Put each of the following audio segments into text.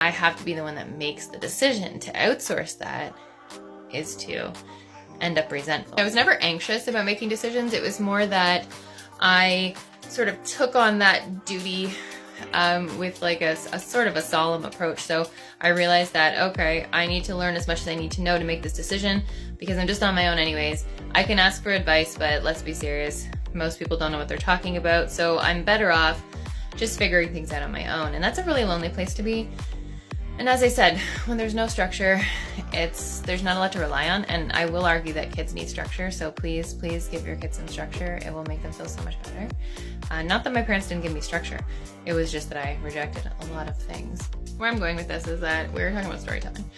I have to be the one that makes the decision to outsource that is to end up resentful. I was never anxious about making decisions. It was more that I sort of took on that duty with like a sort of a solemn approach. So I realized that, okay, I need to learn as much as I need to know to make this decision because I'm just on my own anyways. I can ask for advice, but let's be serious. Most people don't know what they're talking about. So I'm better off just figuring things out on my own. And that's a really lonely place to be. And as I said, when there's no structure, there's not a lot to rely on. And I will argue that kids need structure. So please give your kids some structure. It will make them feel so much better. Not that my parents didn't give me structure. It was just that I rejected a lot of things. Where I'm going with this is that we were talking about storytelling.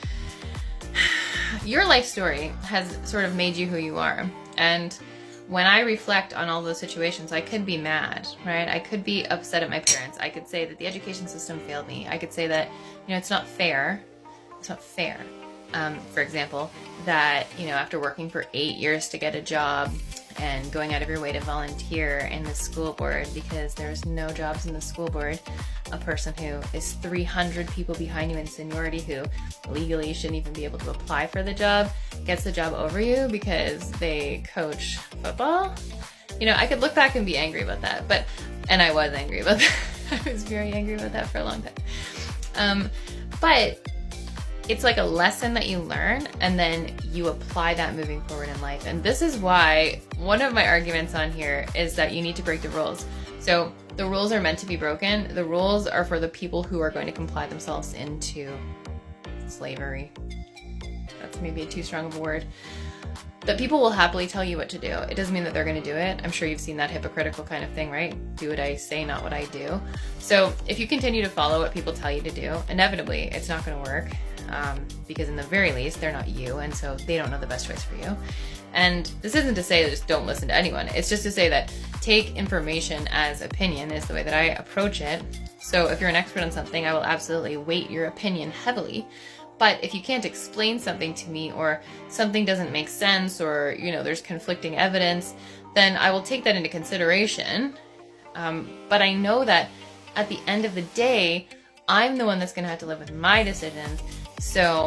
Your life story has sort of made you who you are. And when I reflect on all those situations, I could be mad, right? I could be upset at my parents. I could say that the education system failed me. I could say that, it's not fair. It's not fair. For example, that, after working for 8 years to get a job and going out of your way to volunteer in the school board because there's no jobs in the school board, a person who is 300 people behind you in seniority who legally shouldn't even be able to apply for the job gets the job over you because they coach football. I could look back and be angry about that, and I was angry about that. I was very angry about that for a long time. But it's like a lesson that you learn and then you apply that moving forward in life. And this is why one of my arguments on here is that you need to break the rules. So the rules are meant to be broken. The rules are for the people who are going to comply themselves into slavery. That's maybe too strong of a word. But people will happily tell you what to do. It doesn't mean that they're going to do it. I'm sure you've seen that hypocritical kind of thing, right? Do what I say, not what I do. So if you continue to follow what people tell you to do, inevitably it's not going to work. Because in the very least, they're not you, and so they don't know the best choice for you. And this isn't to say that just don't listen to anyone. It's just to say that take information as opinion is the way that I approach it. So if you're an expert on something, I will absolutely weight your opinion heavily. But if you can't explain something to me or something doesn't make sense or, there's conflicting evidence, then I will take that into consideration. But I know that at the end of the day, I'm the one that's going to have to live with my decisions. So